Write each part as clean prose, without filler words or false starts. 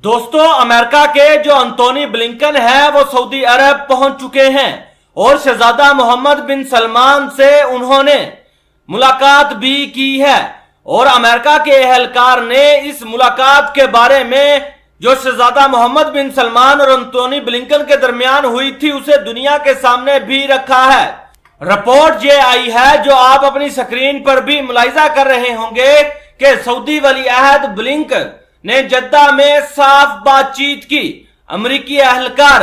دوستو امریکہ کے جو انتونی بلنکن ہے وہ سعودی عرب پہنچ چکے ہیں اور شہزادہ محمد بن سلمان سے انہوں نے ملاقات بھی کی ہے اور امریکہ کے اہلکار نے اس ملاقات کے بارے میں جو شہزادہ محمد بن سلمان اور انتونی بلنکن کے درمیان ہوئی تھی اسے دنیا کے سامنے بھی رکھا ہے۔ رپورٹ یہ آئی ہے جو آپ اپنی سکرین پر بھی ملاحظہ کر رہے ہوں گے کہ سعودی ولی عہد بلنکن نے جدہ میں صاف بات چیت کی۔ امریکی اہلکار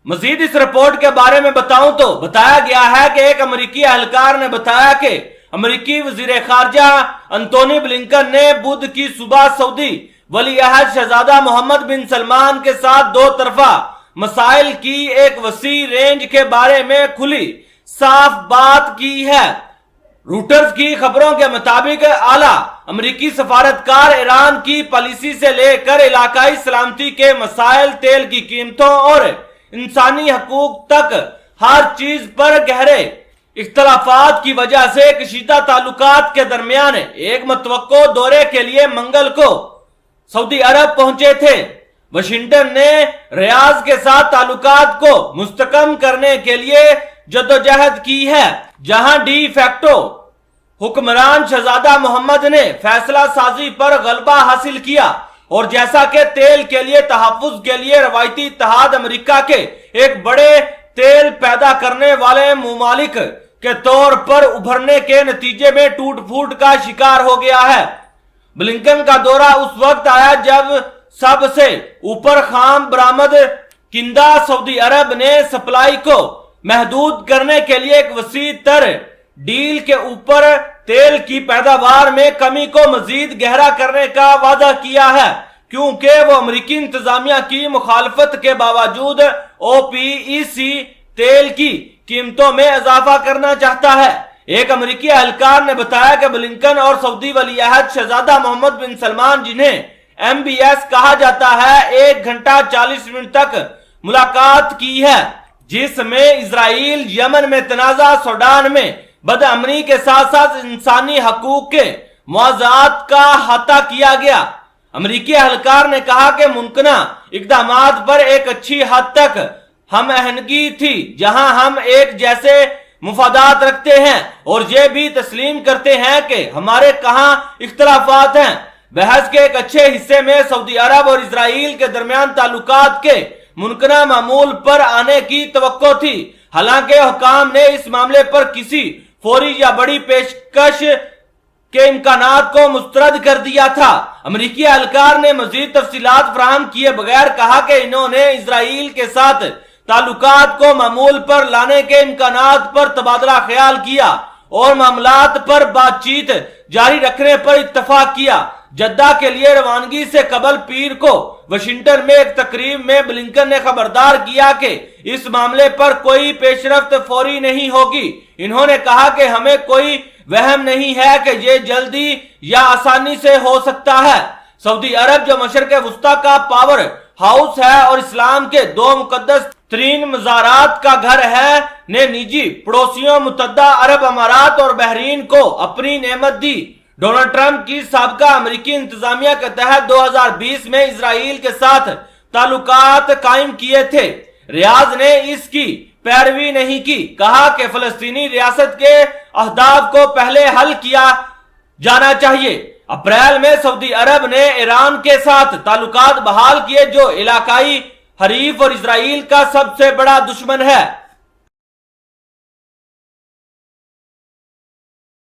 مزید اس رپورٹ کے بارے میں بتاؤں تو بتایا گیا ہے کہ ایک امریکی اہلکار نے بتایا کہ امریکی وزیر خارجہ انتونی بلنکن نے بدھ کی صبح سعودی ولی عہد شہزادہ محمد بن سلمان کے ساتھ دو طرفہ مسائل کی ایک وسیع رینج کے بارے میں کھلی صاف بات کی ہے۔ روٹرز کی خبروں کے مطابق اعلیٰ امریکی سفارتکار ایران کی پالیسی سے لے کر علاقائی سلامتی کے مسائل، تیل کی قیمتوں اور انسانی حقوق تک ہر چیز پر گہرے اختلافات کی وجہ سے کشیدہ تعلقات کے درمیان ایک متوقع دورے کے لیے منگل کو سعودی عرب پہنچے تھے۔ واشنگٹن نے ریاض کے ساتھ تعلقات کو مستحکم کرنے کے لیے جدوجہد کی ہے، جہاں ڈی فیکٹو حکمران شہزادہ محمد نے فیصلہ سازی پر غلبہ حاصل کیا اور جیسا کہ تیل کے لیے تحفظ کے لیے روایتی اتحاد امریکہ کے ایک بڑے تیل پیدا کرنے والے ممالک کے طور پر ابھرنے کے نتیجے میں ٹوٹ پھوٹ کا شکار ہو گیا ہے۔ بلنکن کا دورہ اس وقت آیا جب سب سے اوپر خام برآمد کنندہ سعودی عرب نے سپلائی کو محدود کرنے کے لیے ایک وسیع تر ڈیل کے اوپر تیل کی پیداوار میں کمی کو مزید گہرا کرنے کا وعدہ کیا ہے، کیونکہ وہ امریکی انتظامیہ کی مخالفت کے باوجود او پی ای سی تیل کی قیمتوں میں اضافہ کرنا چاہتا ہے۔ ایک امریکی اہلکار نے بتایا کہ بلنکن اور سعودی ولی عہد شہزادہ محمد بن سلمان، جنہیں ایم بی ایس کہا جاتا ہے، 1 گھنٹہ 40 منٹ تک ملاقات کی ہے، جس میں اسرائیل، یمن میں تنازع، سوڈان میں بدامنی کے ساتھ ساتھ انسانی حقوق کے مواضعات کا احاطہ کیا گیا۔ امریکی اہلکار نے کہا کہ ممکنہ اقدامات پر ایک اچھی حد تک ہم آہنگی تھی، جہاں ہم ایک جیسے مفادات رکھتے ہیں اور یہ بھی تسلیم کرتے ہیں کہ ہمارے کہاں اختلافات ہیں۔ بحث کے ایک اچھے حصے میں سعودی عرب اور اسرائیل کے درمیان تعلقات کے ممکنہ معمول پر آنے کی توقع تھی، حالانکہ حکام نے اس معاملے پر کسی فوری یا بڑی پیشکش کے امکانات کو مسترد کر دیا تھا۔ امریکی اہلکار نے مزید تفصیلات فراہم کیے بغیر کہا کہ انہوں نے اسرائیل کے ساتھ تعلقات کو معمول پر لانے کے امکانات پر تبادلہ خیال کیا اور معاملات پر بات چیت جاری رکھنے پر اتفاق کیا۔ جدہ کے لیے روانگی سے قبل پیر کو واشنگٹن میں ایک تقریب میں بلنکن نے خبردار کیا کہ اس معاملے پر کوئی پیش رفت فوری نہیں ہوگی۔ انہوں نے کہا کہ ہمیں کوئی وہم نہیں ہے کہ یہ جلدی یا آسانی سے ہو سکتا ہے۔ سعودی عرب، جو مشرق وسطیٰ کا پاور ہاؤس ہے اور اسلام کے 2 مقدس ترین مزارات کا گھر ہے، نے نجی پڑوسیوں متحدہ عرب امارات اور بحرین کو اپنی نعمت دی۔ ڈونلڈ ٹرمپ کی سابقہ امریکی انتظامیہ کے تحت 2020 میں اسرائیل کے ساتھ تعلقات قائم کیے تھے۔ ریاض نے اس کی پیروی نہیں کی، کہا کہ فلسطینی ریاست کے اہداف کو پہلے حل کیا جانا چاہیے۔ اپریل میں سعودی عرب نے ایران کے ساتھ تعلقات بحال کیے، جو علاقائی حریف اور اسرائیل کا سب سے بڑا دشمن ہے۔